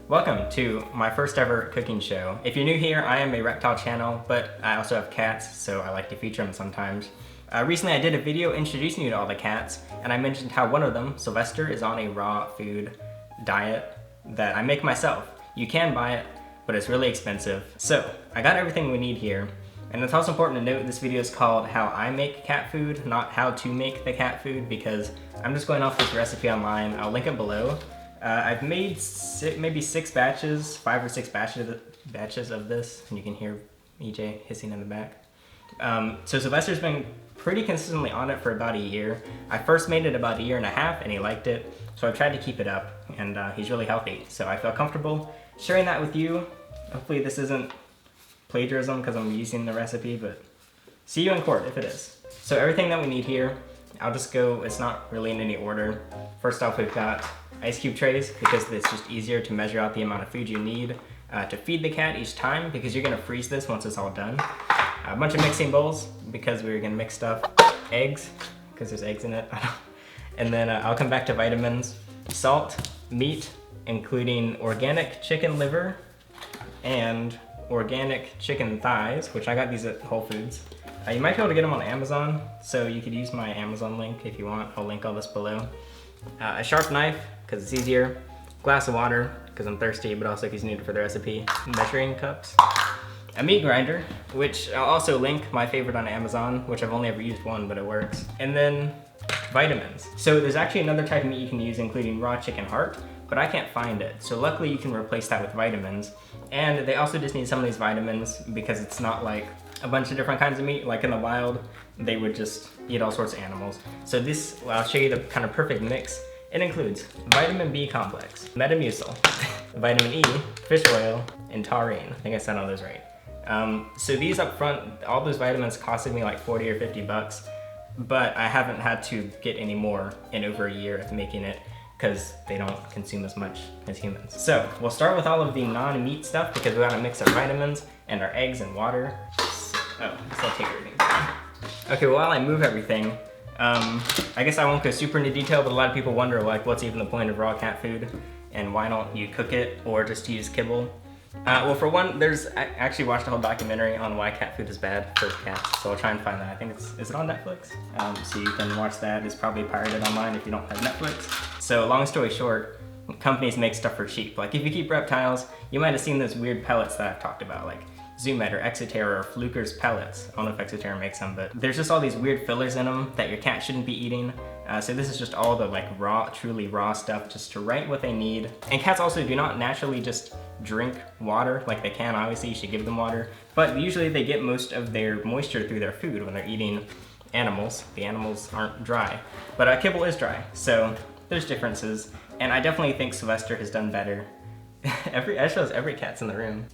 Welcome to my first ever cooking show. If you're new here, I am a reptile channel, but I also have cats, so I like to feature them sometimes. Recently I did a video introducing you to all the cats, and I mentioned how one of them, Sylvester, is on a raw food diet that I make myself. You can buy it, but it's really expensive. So, I got everything we need here, and it's also important to note this video is called How I Make Cat Food, not How to Make the Cat Food, because I'm just going off this recipe online. I'll link it below. I've made maybe 5 or 6 batches of this, and you can hear EJ hissing in the back. So Sylvester's been pretty consistently on it for about a year. I first made it about a year and a half, and he liked it, so I've tried to keep it up, and he's really healthy. So I feel comfortable sharing that with you. Hopefully this isn't plagiarism because I'm using the recipe, but see you in court if it is. So everything that we need here, I'll just go, it's not really in any order. First off, we've got ice cube trays because it's just easier to measure out the amount of food you need to feed the cat each time, because you're gonna freeze this once it's all done. A bunch of mixing bowls because we're gonna mix stuff. Eggs, because there's eggs in it. And then I'll come back to vitamins. Salt, meat, including organic chicken liver and organic chicken thighs, which I got these at Whole Foods. You might be able to get them on Amazon, so you could use my Amazon link if you want. I'll link all this below. A sharp knife, because it's easier. Glass of water, because I'm thirsty, but also because you need it for the recipe. Measuring cups. A meat grinder, which I'll also link, my favorite on Amazon, which I've only ever used one, but it works. And then vitamins. So there's actually another type of meat you can use, including raw chicken heart, but I can't find it. So luckily you can replace that with vitamins. And they also just need some of these vitamins because it's not like a bunch of different kinds of meat. Like in the wild, they would just eat all sorts of animals. So this, well, I'll show you the kind of perfect mix. It includes vitamin B complex, Metamucil, vitamin E, fish oil, and taurine. I think I said all those right. So these up front, all those vitamins costed me like 40 or 50 bucks, but I haven't had to get any more in over a year of making it because they don't consume as much as humans. So we'll start with all of the non-meat stuff because we gotta mix our vitamins and our eggs and water. Oh, so I'll take everything down. Okay, while I move everything, I guess I won't go super into detail, but a lot of people wonder like what's even the point of raw cat food and why don't you cook it or just use kibble? Well, for one, I actually watched a whole documentary on why cat food is bad for cats, so I'll try and find that. I think is it on Netflix? So you can watch that. It's probably pirated online if you don't have Netflix. So long story short, companies make stuff for cheap. Like if you keep reptiles, you might have seen those weird pellets that I've talked about, like Zoomed or Exoterra or Fluker's pellets. I don't know if Exoterra makes them, but there's just all these weird fillers in them that your cat shouldn't be eating. So this is just all the like raw, truly raw stuff just to right what they need. And cats also do not naturally just drink water like they can. Obviously you should give them water, but usually they get most of their moisture through their food when they're eating animals. The animals aren't dry, but kibble is dry. So there's differences, and I definitely think Sylvester has done better. I shows every cat's in the room.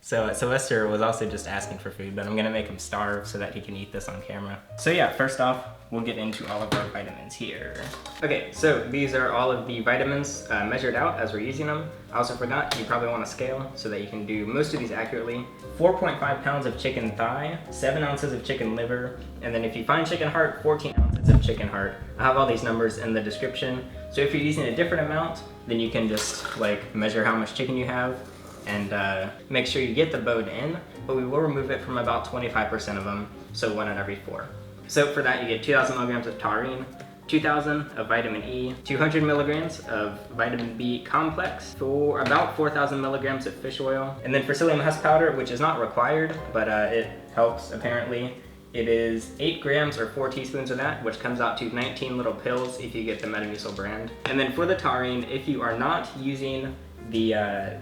So Sylvester was also just asking for food, but I'm gonna make him starve so that he can eat this on camera. So yeah, first off, we'll get into all of our vitamins here. Okay, so these are all of the vitamins measured out as we're using them. I also forgot, you probably want a scale so that you can do most of these accurately. 4.5 pounds of chicken thigh, 7 ounces of chicken liver, and then if you find chicken heart, 14 ounces of chicken heart. I have all these numbers in the description. So if you're using a different amount, then you can just like measure how much chicken you have and make sure you get the bone in, but we will remove it from about 25% of them, so 1 in every 4. So for that you get 2,000 milligrams of taurine, 2,000 of vitamin E, 200 milligrams of vitamin B complex, for about 4,000 milligrams of fish oil, and then for psyllium husk powder, which is not required, but it helps apparently. It is 8 grams or 4 teaspoons of that, which comes out to 19 little pills if you get the Metamucil brand. And then for the taurine, if you are not using the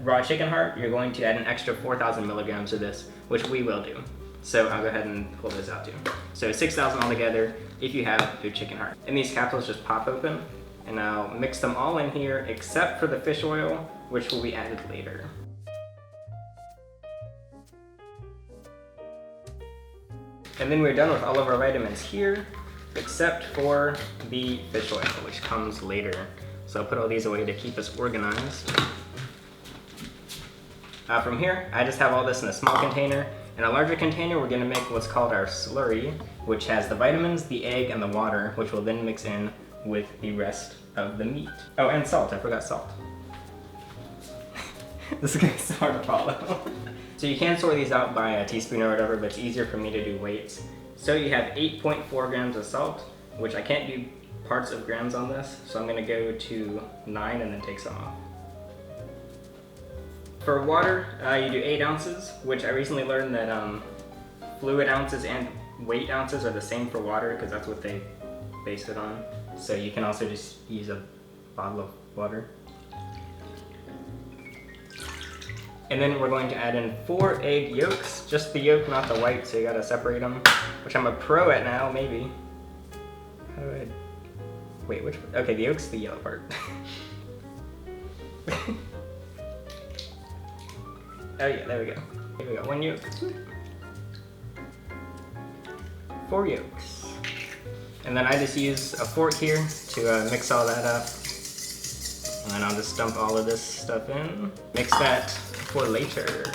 raw chicken heart, you're going to add an extra 4,000 milligrams of this, which we will do. So I'll go ahead and pull this out too. So 6,000 altogether if you have your chicken heart. And these capsules just pop open, and I'll mix them all in here except for the fish oil, which will be added later. And then we're done with all of our vitamins here, except for the fish oil, which comes later. So I'll put all these away to keep us organized. From here, I just have all this in a small container. In a larger container, we're gonna make what's called our slurry, which has the vitamins, the egg, and the water, which will then mix in with the rest of the meat. Oh, and salt, I forgot salt. This is gonna be so hard to follow. So you can sort these out by a teaspoon or whatever, but it's easier for me to do weights. So you have 8.4 grams of salt, which I can't do parts of grams on this, so I'm gonna go to 9 and then take some off. For water, you do 8 ounces, which I recently learned that fluid ounces and weight ounces are the same for water because that's what they base it on. So you can also just use a bottle of water. And then we're going to add in 4 egg yolks, just the yolk, not the white, so you gotta separate them, which I'm a pro at now, maybe. How do I, wait, which, okay, the yolk's the yellow part. Oh yeah, there we go. Here we go, 1 yolk. 4 yolks. And then I just use a fork here to mix all that up. And then I'll just dump all of this stuff in. Mix that for later.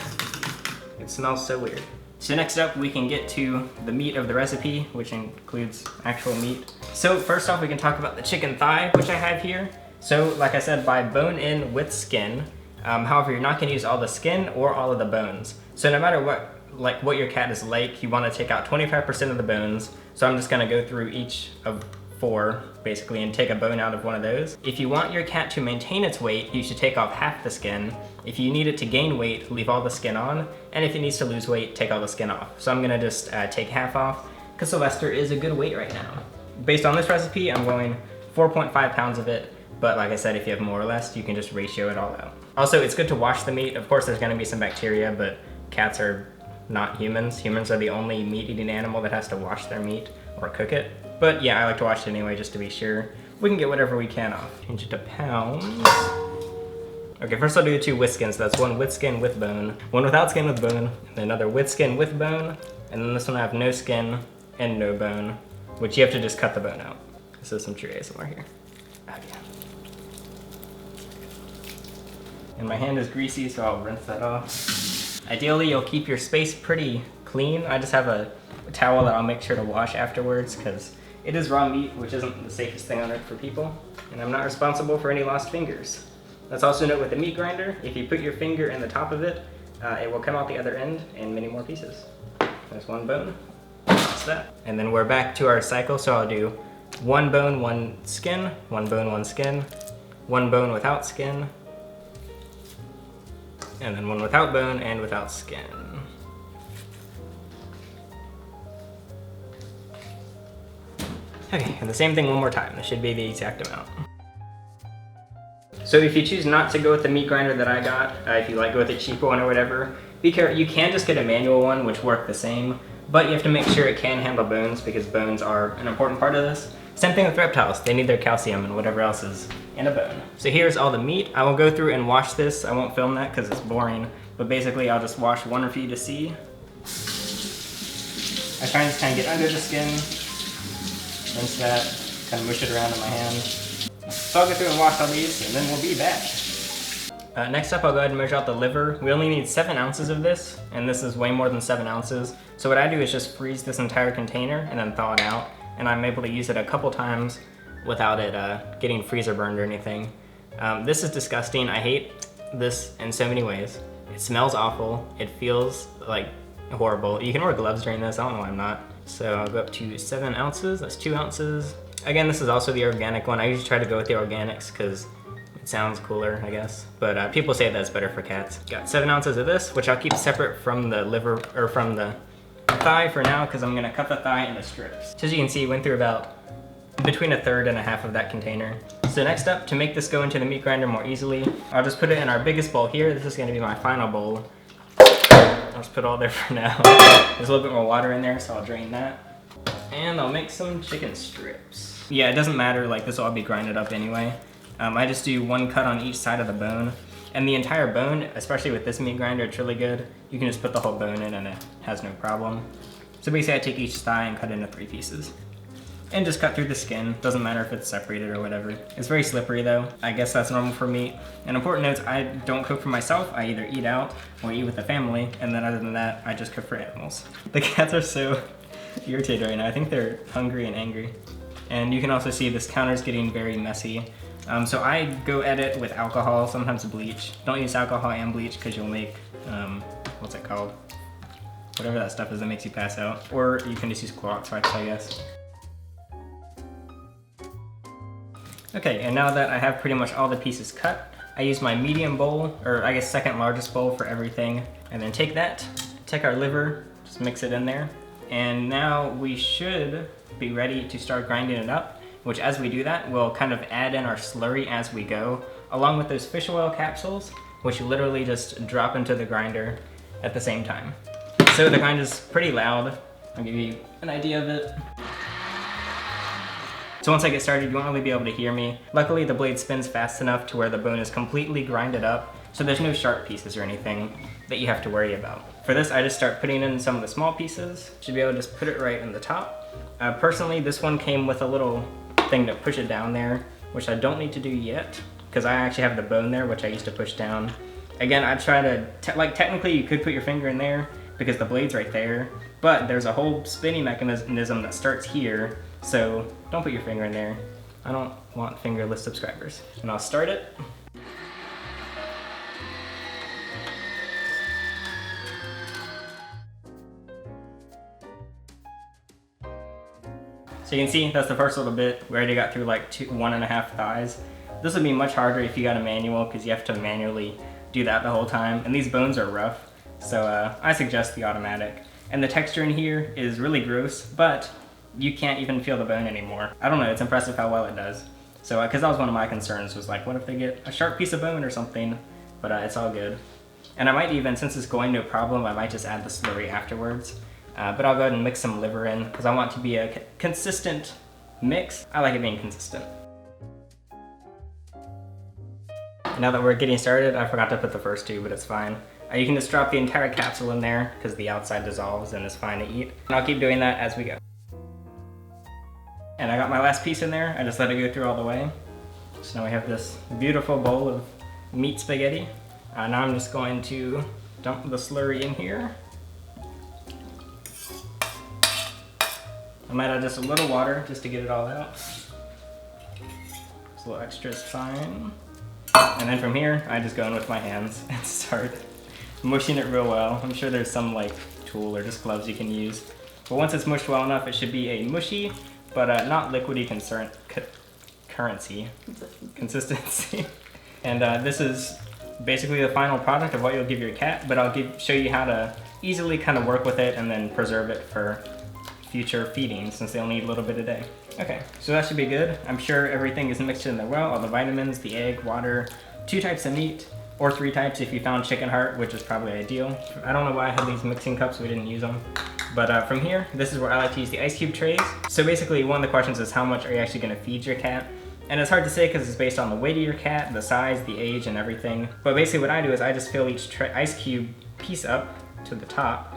It smells so weird. So next up, we can get to the meat of the recipe, which includes actual meat. So first off, we can talk about the chicken thigh, which I have here. So like I said, by bone in with skin. However, you're not gonna use all the skin or all of the bones. So no matter what your cat is like, you wanna take out 25% of the bones. So I'm just gonna go through each of 4, basically, and take a bone out of one of those. If you want your cat to maintain its weight, you should take off half the skin. If you need it to gain weight, leave all the skin on. And if it needs to lose weight, take all the skin off. So I'm gonna just take half off, because Sylvester is a good weight right now. Based on this recipe, I'm going 4.5 pounds of it. But like I said, if you have more or less, you can just ratio it all out. Also, it's good to wash the meat. Of course, there's gonna be some bacteria, but cats are not humans. Humans are the only meat-eating animal that has to wash their meat or cook it. But yeah, I like to wash it anyway, just to be sure. We can get whatever we can off. Change it to pounds. Okay, first I'll do the 2 with skins. So that's 1 with skin with bone, 1 without skin with bone, and another with skin with bone, and then this one I have no skin and no bone, which you have to just cut the bone out. This is some true ASMR here. Oh yeah. And my hand is greasy, so I'll rinse that off. Ideally, you'll keep your space pretty clean. I just have a towel that I'll make sure to wash afterwards because it is raw meat, which isn't the safest thing on earth for people. And I'm not responsible for any lost fingers. Let's also note with the meat grinder, if you put your finger in the top of it, it will come out the other end in many more pieces. There's 1 bone, that's that. And then we're back to our cycle, so I'll do 1 bone, 1 skin, 1 bone, 1 skin, 1 bone without skin, and then 1 without bone and without skin. Okay, and the same thing 1 more time. This should be the exact amount. So if you choose not to go with the meat grinder that I got, if you like go with a cheaper one or whatever, be careful. You can just get a manual one, which work the same, but you have to make sure it can handle bones because bones are an important part of this. Same thing with reptiles. They need their calcium and whatever else is in a bone. So here's all the meat. I will go through and wash this. I won't film that because it's boring, but basically I'll just wash 1 for you to see. I try and just kind of get under the skin, rinse that, kind of mush it around in my hand. So I'll go through and wash all these and then we'll be back. Next up, I'll go ahead and measure out the liver. We only need 7 ounces of this, and this is way more than 7 ounces. So what I do is just freeze this entire container and then thaw it out, and I'm able to use it a couple times without it getting freezer burned or anything. This is disgusting. I hate this in so many ways. It smells awful. It feels like horrible. You can wear gloves during this. I don't know why I'm not. So I'll go up to 7 ounces. That's 2 ounces. Again, this is also the organic one. I usually try to go with the organics because it sounds cooler, I guess. But people say that's better for cats. Got 7 ounces of this, which I'll keep separate from the liver, or from the thigh for now, because I'm gonna cut the thigh into strips. So as you can see, went through about between 1/3 and 1/2 of that container. So next up, to make this go into the meat grinder more easily, I'll just put it in our biggest bowl here. This is gonna be my final bowl. I'll just put it all there for now. There's a little bit more water in there, so I'll drain that. And I'll make some chicken strips. Yeah, it doesn't matter, like this will all be grinded up anyway. I just do 1 cut on each side of the bone. And the entire bone, especially with this meat grinder, it's really good. You can just put the whole bone in and it has no problem. So basically I take each thigh and cut it into 3 pieces. And just cut through the skin. Doesn't matter if it's separated or whatever. It's very slippery though. I guess that's normal for meat. And important notes, I don't cook for myself. I either eat out or eat with the family. And then other than that, I just cook for animals. The cats are so irritated right now. I think they're hungry and angry. And you can also see this counter's getting very messy. So I go at it with alcohol, sometimes bleach. Don't use alcohol and bleach because you'll make, what's it called? Whatever that stuff is that makes you pass out. Or you can just use Clorox wipes, I guess. Okay, and now that I have pretty much all the pieces cut, I use my medium bowl, or I guess second largest bowl for everything, and then take that, take our liver, just mix it in there, and now we should be ready to start grinding it up, which as we do that, we'll kind of add in our slurry as we go, along with those fish oil capsules, which you literally just drop into the grinder at the same time. So the grind is pretty loud. I'll give you an idea of it. So once I get started, you won't really be able to hear me. Luckily, the blade spins fast enough to where the bone is completely grinded up, so there's no sharp pieces or anything that you have to worry about. For this, I just start putting in some of the small pieces. Should be able to just put it right in the top. Personally, this one came with a little thing to push it down there, which I don't need to do yet, because I actually have the bone there, which I used to push down. Again, I try to, technically you could put your finger in there, because the blade's right there, but there's a whole spinning mechanism that starts here, so don't put your finger in there. I don't want fingerless subscribers. And I'll start it. So you can see that's the first little bit. We already got through like 1.5 thighs. This would be much harder if you got a manual, because you have to manually do that the whole time. And these bones are rough. So I suggest the automatic. And the texture in here is really gross, but you can't even feel the bone anymore. I don't know, it's impressive how well it does. So, because that was one of my concerns, was like, what if they get a sharp piece of bone or something? But it's all good. And I might even, since it's going no problem, I might just add the slurry afterwards. But I'll go ahead and mix some liver in, because I want it to be a consistent mix. I like it being consistent. Now that we're getting started, I forgot to put the first two, but it's fine. You can just drop the entire capsule in there because the outside dissolves and it's fine to eat. And I'll keep doing that as we go. And I got my last piece in there. I just let it go through all the way. So now we have this beautiful bowl of meat spaghetti. Now I'm just going to dump the slurry in here. I might add just a little water just to get it all out. Just a little extra is fine. And then from here, I just go in with my hands and start mushing it real well. I'm sure there's some like tool or just gloves you can use. But once it's mushed well enough, it should be a mushy, but not liquidy consistency. And this is basically the final product of what you'll give your cat, but I'll show you how to easily kind of work with it and then preserve it for future feeding, since they only eat a little bit a day. Okay, so that should be good. I'm sure everything is mixed in there well, all the vitamins, the egg, water, 2 types of meat, or 3 types if you found chicken heart, which is probably ideal. I don't know why I had these mixing cups, we didn't use them. But from here, this is where I like to use the ice cube trays. So basically, one of the questions is how much are you actually gonna feed your cat? And it's hard to say because it's based on the weight of your cat, the size, the age, and everything. But basically what I do is I just fill each ice cube piece up to the top,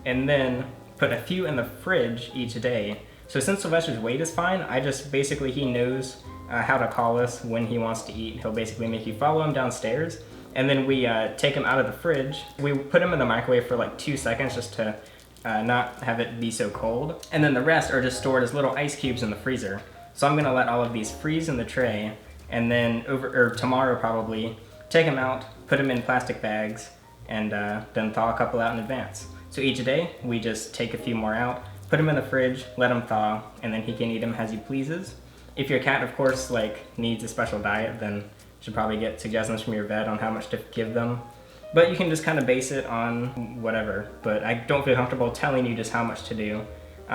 and then put a few in the fridge each day. So since Sylvester's weight is fine, I just basically, he knows how to call us when he wants to eat. He'll basically make you follow him downstairs, and then we take him out of the fridge. We put him in the microwave for like 2 seconds just to not have it be so cold. And then the rest are just stored as little ice cubes in the freezer. So I'm gonna let all of these freeze in the tray, and then tomorrow probably, take them out, put them in plastic bags, and then thaw a couple out in advance. So each day, we just take a few more out, put them in the fridge, let them thaw, and then he can eat them as he pleases. If your cat, of course, needs a special diet, then you should probably get suggestions from your vet on how much to give them. But you can just kind of base it on whatever, but I don't feel comfortable telling you just how much to do.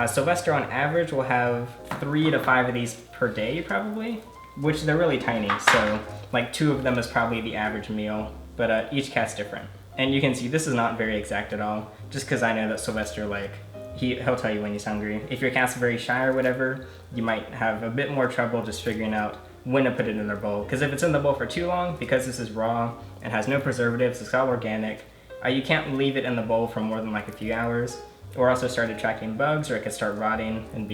Sylvester on average will have 3 to 5 of these per day probably, which they're really tiny, so like 2 of them is probably the average meal, but each cat's different. And you can see this is not very exact at all, just because I know that Sylvester, he'll tell you when he's hungry. If your cat's very shy or whatever, you might have a bit more trouble just figuring out when to put it in their bowl. Because if it's in the bowl for too long, because this is raw and has no preservatives, it's all organic, you can't leave it in the bowl for more than a few hours, or also start attracting bugs, or it could start rotting and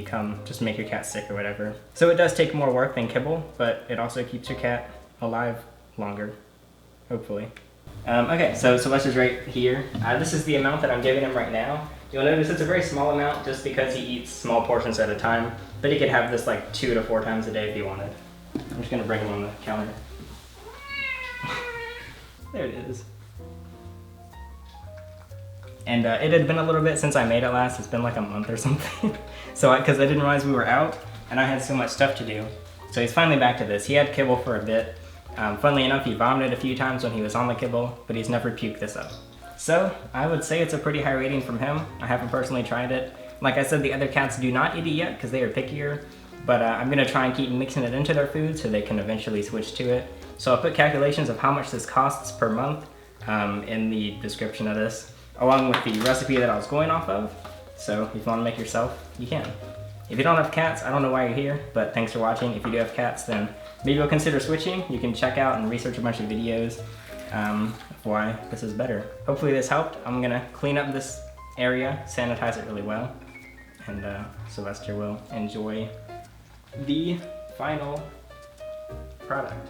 just make your cat sick or whatever. So it does take more work than kibble, but it also keeps your cat alive longer, hopefully. Okay, so Sylvester's right here. This is the amount that I'm giving him right now. You'll notice it's a very small amount just because he eats small portions at a time, but he could have this 2 to 4 times a day if he wanted. I'm just gonna bring him on the counter. There it is. And it had been a little bit since I made it last. It's been like a month or something. So, because I didn't realize we were out and I had so much stuff to do. So he's finally back to this. He had kibble for a bit. Funnily enough, he vomited a few times when he was on the kibble, but he's never puked this up. So I would say it's a pretty high rating from him. I haven't personally tried it. Like I said, the other cats do not eat it yet because they are pickier, but I'm gonna try and keep mixing it into their food so they can eventually switch to it. So I'll put calculations of how much this costs per month in the description of this, along with the recipe that I was going off of. So if you wanna make yourself, you can. If you don't have cats, I don't know why you're here, but thanks for watching. If you do have cats, then maybe you'll consider switching. You can check out and research a bunch of videos of why this is better. Hopefully this helped. I'm gonna clean up this area, sanitize it really well, and Sylvester will enjoy the final product.